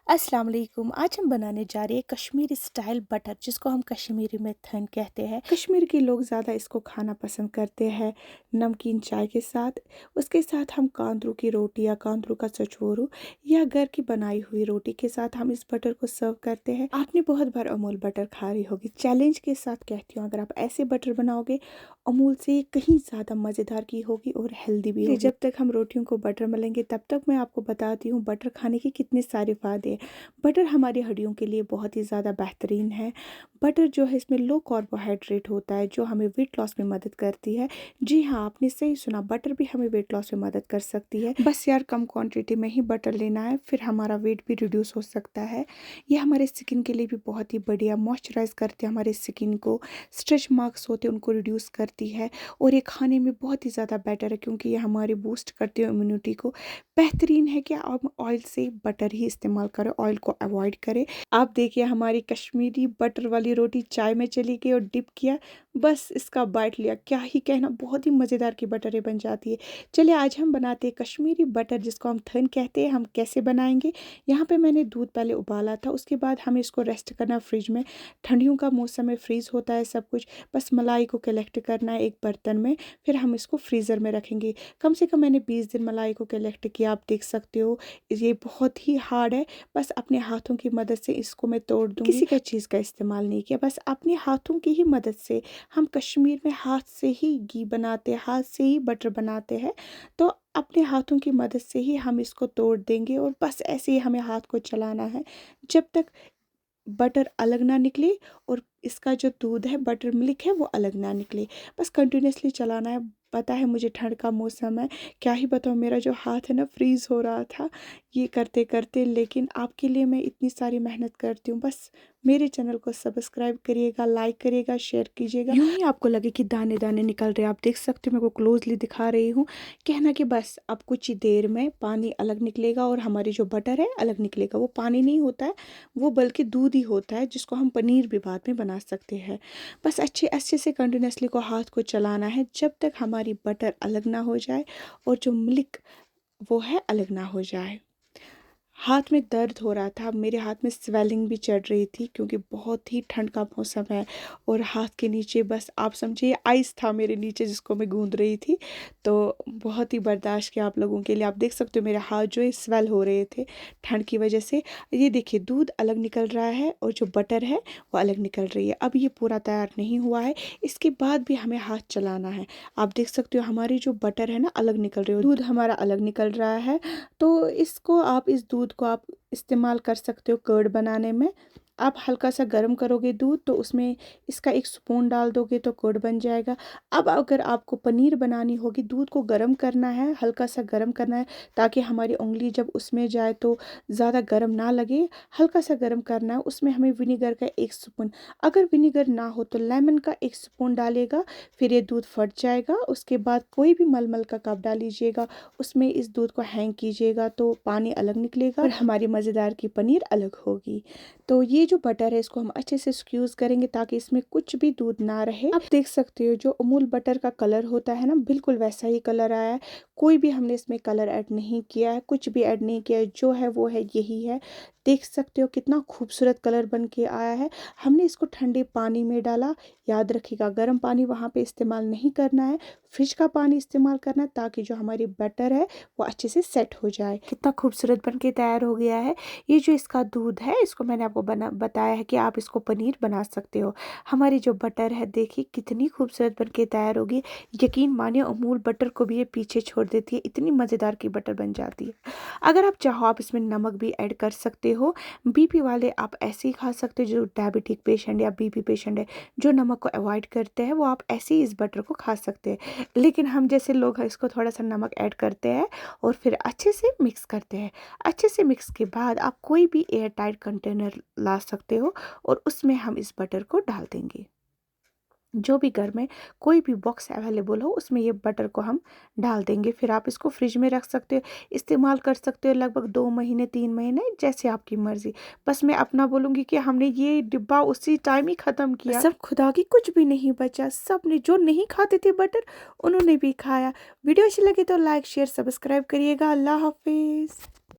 अस्सलाम वालेकुम। आज हम बनाने जा रहे हैं कश्मीरी स्टाइल बटर, जिसको हम कश्मीरी में थन कहते हैं। कश्मीर के लोग ज़्यादा इसको खाना पसंद करते हैं नमकीन चाय के साथ। उसके साथ हम कांदरू की रोटी या कांदरू का चचोरू या घर की बनाई हुई रोटी के साथ हम इस बटर को सर्व करते हैं। आपने बहुत बार अमूल बटर खा रही होगी। चैलेंज के साथ कहती हूँ, अगर आप ऐसे बटर बनाओगे अमूल से कहीं ज़्यादा मज़ेदार की होगी और हेल्दी भी होगी। जब तक हम रोटियों को बटर मलेंगे तब तक मैं आपको बताती हूँ बटर खाने के कितने सारे फ़ायदे हैं। बटर हमारी हड्डियों के लिए बहुत ही ज़्यादा बेहतरीन है। बटर जो है इसमें लो कार्बोहाइड्रेट होता है, जो हमें वेट लॉस में मदद करती है। जी हाँ, आपने सही सुना, बटर भी हमें वेट लॉस में मदद कर सकती है। बस यार कम क्वांटिटी में ही बटर लेना है, फिर हमारा वेट भी रिड्यूस हो सकता है। ये हमारे स्किन के लिए भी बहुत ही बढ़िया मॉइस्चराइज करते हैं हमारे स्किन को। स्ट्रेच मार्क्स होते हैं उनको रिड्यूस करती है। और ये खाने में बहुत ही ज़्यादा बेटर है क्योंकि ये हमारी बूस्ट करती है इम्यूनिटी को। बेहतरीन है कि आप ऑयल से बटर ही इस्तेमाल करें, ऑयल को अवॉइड करें। आप देखिए हमारी कश्मीरी बटर वाली रोटी चाय में चली गई और डिप किया, बस इसका बाइट लिया, क्या ही कहना, बहुत ही मज़ेदार की बटरें बन जाती है। चलिए आज हम बनाते हैं कश्मीरी बटर, जिसको हम थन कहते हैं। हम कैसे बनाएंगे, यहाँ पे मैंने दूध पहले उबाला था, उसके बाद हमें इसको रेस्ट करना फ्रिज में। ठंडियों का मौसम में फ्रीज़ होता है सब कुछ। बस मलाई को कलेक्ट करना है एक बर्तन में, फिर हम इसको फ्रीज़र में रखेंगे। कम से कम मैंने 20 दिन मलाई को कलेक्ट किया। आप देख सकते हो ये बहुत ही हार्ड है। बस अपने हाथों की मदद से इसको मैं तोड़ दूंगी। किसी का चीज़ का इस्तेमाल नहीं किया, बस अपने हाथों की ही मदद से। हम कश्मीर में हाथ से ही घी बनाते हैं, हाथ से ही बटर बनाते हैं, तो अपने हाथों की मदद से ही हम इसको तोड़ देंगे। और बस ऐसे ही हमें हाथ को चलाना है जब तक बटर अलग ना निकले और इसका जो दूध है, बटर मिल्क है, वो अलग ना निकले। बस कंटिन्यूसली चलाना है। पता है मुझे ठंड का मौसम है, क्या ही बताऊँ, मेरा जो हाथ है ना फ्रीज़ हो रहा था ये करते करते। लेकिन आपके लिए मैं इतनी सारी मेहनत करती हूँ। बस मेरे चैनल को सब्सक्राइब करिएगा, लाइक करिएगा, शेयर कीजिएगा। यूँ ही आपको लगे कि दाने दाने निकल रहे हैं। आप देख सकते हो, मैं को क्लोजली दिखा रही हूँ। कहना कि बस अब कुछ ही देर में पानी अलग निकलेगा और हमारी जो बटर है अलग निकलेगा। वो पानी नहीं होता है, वो बल्कि दूध ही होता है, जिसको हम पनीर भी बाद में बना सकते हैं। बस अच्छे अच्छे से कंटिन्यूसली को हाथ को चलाना है जब तक हमारी बटर अलग ना हो जाए और जो मिल्क वो है अलग ना हो जाए। हाथ में दर्द हो रहा था, मेरे हाथ में स्वेलिंग भी चढ़ रही थी क्योंकि बहुत ही ठंड का मौसम है। और हाथ के नीचे बस आप समझिए आइस था मेरे नीचे, जिसको मैं गूंद रही थी। तो बहुत ही बर्दाश्त किया आप लोगों के लिए। आप देख सकते हो मेरे हाथ जो है स्वेल हो रहे थे ठंड की वजह से। ये देखिए दूध अलग निकल रहा है और जो बटर है वो अलग निकल रही है। अब ये पूरा तैयार नहीं हुआ है, इसके बाद भी हमें हाथ चलाना है। आप देख सकते हो हमारी जो बटर है ना अलग निकल रही है, दूध हमारा अलग निकल रहा है। तो इसको आप, इस दूध को आप इस्तेमाल कर सकते हो कर्ड बनाने में। आप हल्का सा गर्म करोगे दूध तो उसमें इसका एक स्पून डाल दोगे तो कर्ड बन जाएगा। अब अगर आपको पनीर बनानी होगी, दूध को गर्म करना है, हल्का सा गर्म करना है ताकि हमारी उंगली जब उसमें जाए तो ज़्यादा गर्म ना लगे। हल्का सा गर्म करना है, उसमें हमें विनीगर का 1 स्पून, अगर विनीगर ना हो तो लेमन का 1 स्पून डालेगा। फिर ये दूध फट जाएगा। उसके बाद कोई भी मलमल का कप डाल लीजिएगा, उसमें इस दूध को हैंग कीजिएगा तो पानी अलग निकलेगा और हमारी मज़ेदार की पनीर अलग होगी। तो ये जो बटर है इसको हम अच्छे से स्क्यूज़ करेंगे ताकि इसमें कुछ भी दूध ना रहे। आप देख सकते हो जो अमूल बटर का कलर होता है ना, बिल्कुल वैसा ही कलर आया है। कोई भी हमने इसमें कलर ऐड नहीं किया है, कुछ भी ऐड नहीं किया है, जो है वो है यही है। देख सकते हो कितना खूबसूरत कलर बन के आया है। हमने इसको ठंडे पानी में डाला। याद रखिएगा गर्म पानी वहाँ पे इस्तेमाल नहीं करना है, फ्रिज का पानी इस्तेमाल करना है ताकि जो हमारी बटर है वो अच्छे से सेट हो जाए। कितना खूबसूरत बन के तैयार हो गया है। ये जो इसका दूध है इसको मैंने आपको बताया है कि आप इसको पनीर बना सकते हो। हमारी जो बटर है देखिए कितनी खूबसूरत बन के तैयार होगी। यकीन मानिए अमूल बटर को भी ये पीछे छोड़ देती है, इतनी मज़ेदार की बटर बन जाती है। अगर आप चाहो आप इसमें नमक भी ऐड कर सकते हो। बीपी वाले आप ऐसे ही खा सकते हो, जो डायबिटिक पेशेंट या बीपी पेशेंट है जो नमक को अवॉइड करते हैं, वो आप ऐसे ही इस बटर को खा सकते हैं। लेकिन हम जैसे लोग हैं इसको थोड़ा सा नमक ऐड करते हैं और फिर अच्छे से मिक्स करते हैं। अच्छे से मिक्स के बाद आप कोई भी एयर टाइट कंटेनर ला सकते हो और उसमें हम इस बटर को डाल देंगे। जो भी घर में कोई भी बॉक्स अवेलेबल हो उसमें ये बटर को हम डाल देंगे। फिर आप इसको फ्रिज में रख सकते हो, इस्तेमाल कर सकते हो लगभग 2 महीने 3 महीने, जैसे आपकी मर्ज़ी। बस मैं अपना बोलूँगी कि हमने ये डिब्बा उसी टाइम ही ख़त्म किया। सब खुदा की कुछ भी नहीं बचा, सब ने जो नहीं खाते थे बटर उन्होंने भी खाया। वीडियो अच्छी लगी तो लाइक शेयर सब्सक्राइब करिएगा। अल्लाह हाफिज़।